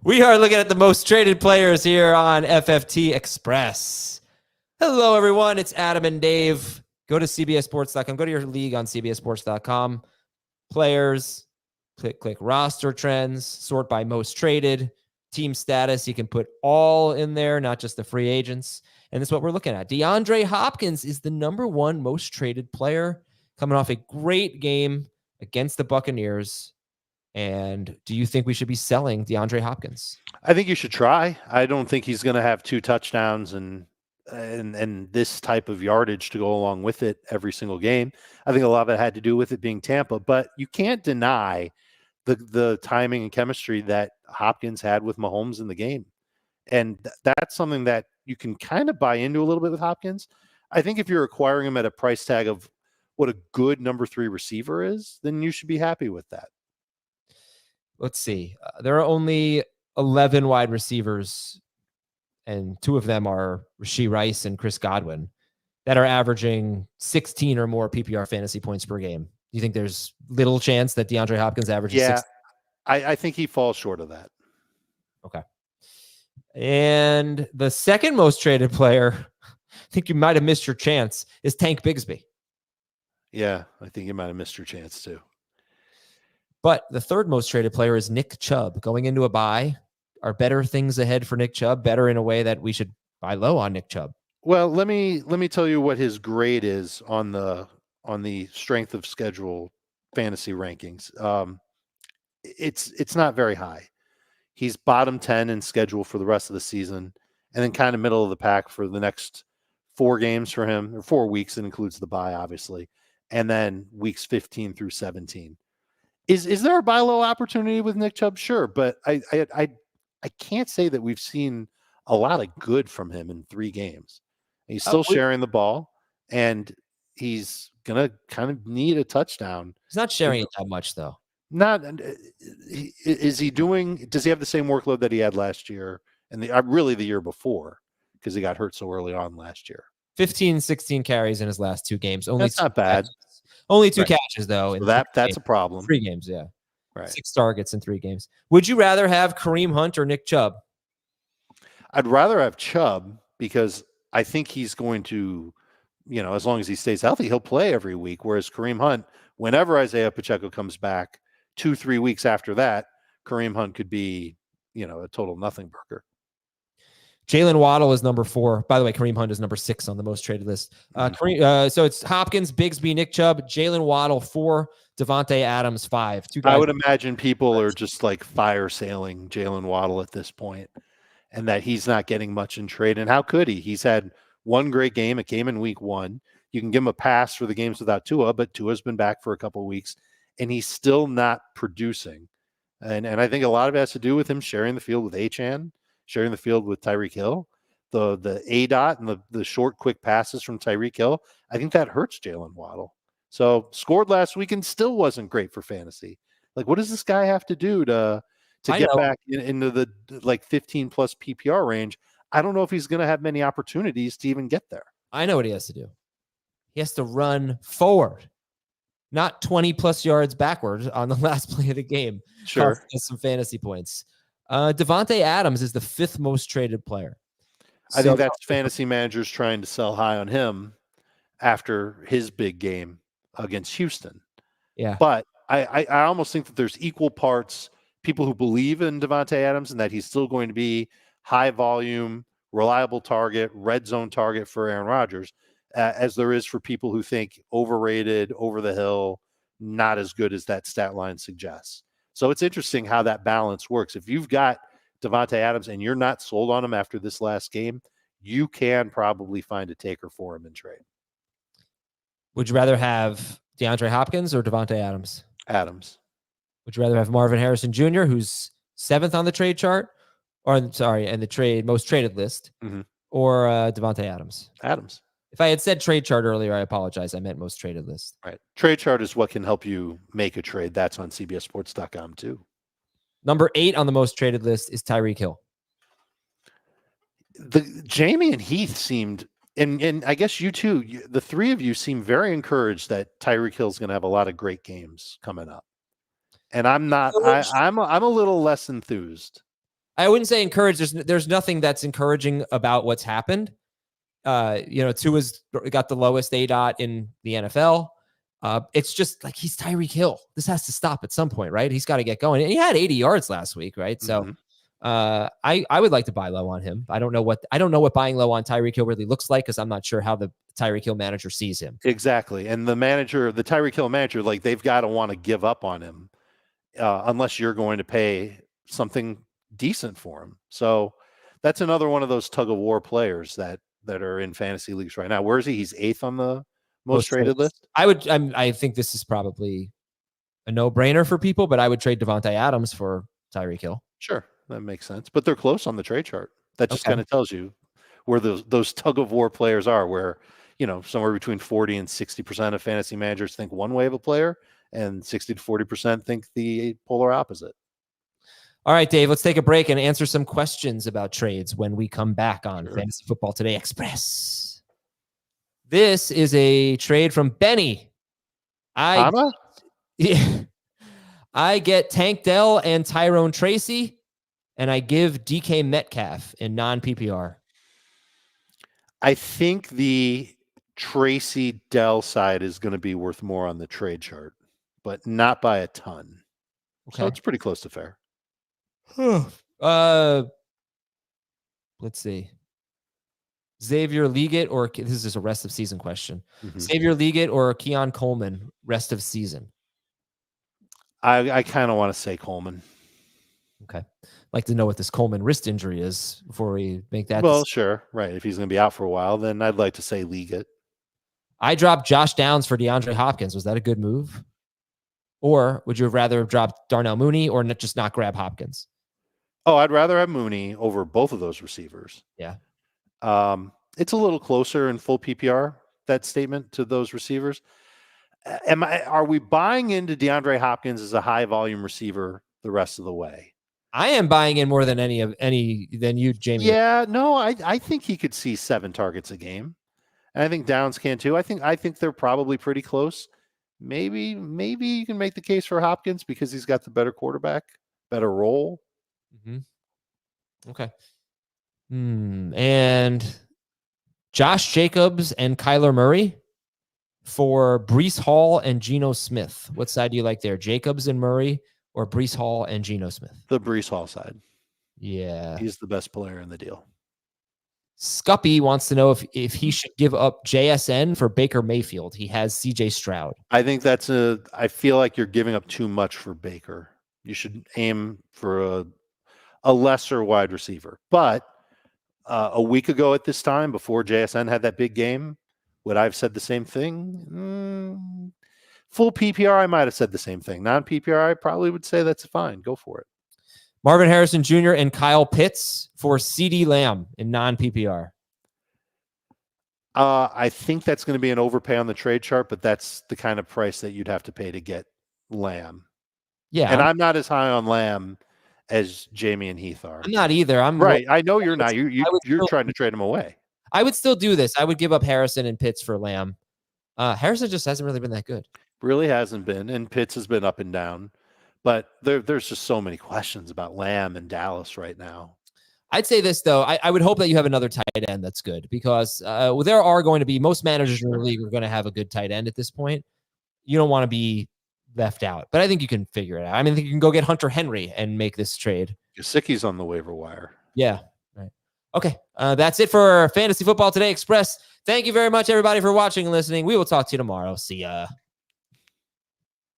We are looking at the most traded players here on FFT Express. Hello, everyone. It's Adam and Dave. Go to cbssports.com. Go to your league on cbssports.com. Players, click roster trends, sort by most traded, team status. You can put all in there, not just the free agents. And this is what we're looking at. DeAndre Hopkins is the number one most traded player, coming off a great game against the Buccaneers. And do you think we should be selling DeAndre Hopkins? I think you should try. I don't think he's going to have 2 touchdowns and this type of yardage to go along with it every single game. I think a lot of it had to do with it being Tampa, but you can't deny the timing and chemistry that Hopkins had with Mahomes in the game. And that's something that you can kind of buy into a little bit with Hopkins. I think if you're acquiring him at a price tag of what a good number 3 receiver is, then you should be happy with that. Let's see. There are only 11 wide receivers, and 2 of them are Rashee Rice and Chris Godwin, that are averaging 16 or more PPR fantasy points per game. Do you think there's little chance that DeAndre Hopkins averages 16? I think he falls short of that. Okay. And the second most traded player, I think you might have missed your chance, is Tank Bigsby. Yeah, I think you might have missed your chance too. But the third most traded player is Nick Chubb. Going into a bye, are better things ahead for Nick Chubb? Better in a way that we should buy low on Nick Chubb? Well, let me tell you what his grade is on the strength of schedule fantasy rankings. It's not very high. He's bottom 10 in schedule for the rest of the season, and then kind of middle of the pack for the next 4 games for him, or 4 weeks. It includes the bye, obviously, and then weeks 15 through 17. Is there a buy low opportunity with Nick Chubb? Sure, but I can't say that we've seen a lot of good from him in 3 games. He's still sharing the ball, and he's gonna kind of need a touchdown. He's not sharing it that much, though. Not is he doing? Does he have the same workload that he had last year and really the year before, because he got hurt so early on last year? 15, 16 carries in his last 2 games. That's not bad. Catches. Only 2 catches, though. So that's a problem. 3 games, yeah. Right. 6 targets in 3 games. Would you rather have Kareem Hunt or Nick Chubb? I'd rather have Chubb, because I think he's going to, as long as he stays healthy, he'll play every week. Whereas Kareem Hunt, whenever Isaiah Pacheco comes back, 2-3 weeks after that, Kareem Hunt could be, a total nothing burger. Jaylen Waddle is number 4. By the way, Kareem Hunt is number 6 on the most traded list. So it's Hopkins, Bigsby, Nick Chubb, Jaylen Waddle 4, Devonte Adams 5. I would imagine people are just like fire sailing Jaylen Waddle at this point, and that he's not getting much in trade. And how could he? He's had 1 great game. It came in week 1. You can give him a pass for the games without Tua, but Tua's been back for a couple of weeks, and he's still not producing. And I think a lot of it has to do with him sharing the field with Achane, sharing the field with Tyreek Hill, the A-dot and the short, quick passes from Tyreek Hill. I think that hurts Jaylen Waddle. So scored last week and still wasn't great for fantasy. Like, what does this guy have to do to get back into the 15 plus PPR range? I don't know if he's going to have many opportunities to even get there. I know what he has to do. He has to run forward, not 20 plus yards backwards on the last play of the game. Sure. Some fantasy points. Devonte Adams is the 5th most traded player. I think that's fantasy managers trying to sell high on him after his big game against Houston. Yeah. But I almost think that there's equal parts people who believe in Devonte Adams and that he's still going to be high volume, reliable target, red zone target for Aaron Rodgers, as there is for people who think overrated, over the hill, not as good as that stat line suggests. So it's interesting how that balance works. If you've got Devonte Adams and you're not sold on him after this last game, you can probably find a taker for him in trade. Would you rather have DeAndre Hopkins or Devonte Adams? Adams. Would you rather have Marvin Harrison Jr., who's 7th on the trade chart, and the most traded list, or Devonte Adams? Adams. If I had said trade chart earlier, I apologize. I meant most traded list. Right. Trade chart is what can help you make a trade. That's on cbssports.com too. Number 8 on the most traded list is Tyreek Hill. Jamie and Heath seemed, and I guess you too, the 3 of you seem very encouraged that Tyreek Hill is going to have a lot of great games coming up. And I'm not. I'm a little less enthused. I wouldn't say encouraged. There's nothing that's encouraging about what's happened. Tua's got the lowest ADOT in the NFL. It's just like he's Tyreek Hill. This has to stop at some point, right? He's got to get going. And he had 80 yards last week, right? So I would like to buy low on him. I don't know what buying low on Tyreek Hill really looks like, because I'm not sure how the Tyreek Hill manager sees him. Exactly. And the Tyreek Hill manager, like, they've got to want to give up on him unless you're going to pay something decent for him. So that's another one of those tug of war players that are in fantasy leagues right now. Where is he? He's 8th on the most traded list. I think this is probably a no-brainer for people, but I would trade Devonte Adams for Tyreek Hill. Sure, that makes sense. But they're close on the trade chart. That just kind of tells you where those tug of war players are, where, somewhere between 40 and 60% of fantasy managers think one way of a player, and 60 to 40% think the polar opposite. All right, Dave, let's take a break and answer some questions about trades when we come back on Fantasy Football Today Express. This is a trade from Benny. I get Tank Dell and Tyrone Tracy, and I give DK Metcalf in non-PPR. I think the Tracy Dell side is going to be worth more on the trade chart, but not by a ton. Okay. So it's pretty close to fair. Let's see. Xavier Liggett, or this is a rest of season question. Xavier Liggett or Keon Coleman rest of season? I kind of want to say Coleman. Okay. Like to know what this Coleman wrist injury is before we make that. Well, sure. Right. If he's going to be out for a while, then I'd like to say Liggett. I dropped Josh Downs for DeAndre Hopkins. Was that a good move? Or would you have rather have dropped Darnell Mooney or just not grab Hopkins? Oh, I'd rather have Mooney over both of those receivers. Yeah. It's a little closer in full PPR, that statement, to those receivers. Are we buying into DeAndre Hopkins as a high volume receiver the rest of the way? I am buying in more than than you, Jamie. Yeah, no, I think he could see 7 targets a game. And I think Downs can too. I think they're probably pretty close. Maybe you can make the case for Hopkins because he's got the better quarterback, better role. Okay. And Josh Jacobs and Kyler Murray for Breece Hall and Geno Smith. What side do you like there? Jacobs and Murray or Breece Hall and Geno Smith? The Breece Hall side. Yeah. He's the best player in the deal. Scuppy wants to know if he should give up JSN for Baker Mayfield. He has CJ Stroud. I think I feel like you're giving up too much for Baker. You should aim for a lesser wide receiver. But a week ago at this time, before JSN had that big game, would I have said the same thing? Full PPR, I might have said the same thing. Non-PPR, I probably would say that's fine. Go for it. Marvin Harrison Jr. and Kyle Pitts for CeeDee Lamb in non-PPR. I think that's going to be an overpay on the trade chart, but that's the kind of price that you'd have to pay to get Lamb. Yeah. And I'm not as high on Lamb as Jamie and Heath are. I'm not either. Right. I know you're not. You're trying to trade him away. I would still do this. I would give up Harrison and Pitts for Lamb. Harrison just hasn't really been that good. Really hasn't been. And Pitts has been up and down. But there's just so many questions about Lamb and Dallas right now. I'd say this, though. I would hope that you have another tight end that's good because there are going to be most managers in the league are going to have a good tight end at this point. You don't want to be left out, but I think you can figure it out. I mean, I think you can go get Hunter Henry and make this trade. Gesicki's on the waiver wire. Yeah. Right. Okay. That's it for Fantasy Football Today Express. Thank you very much, everybody, for watching and listening. We will talk to you tomorrow. See ya.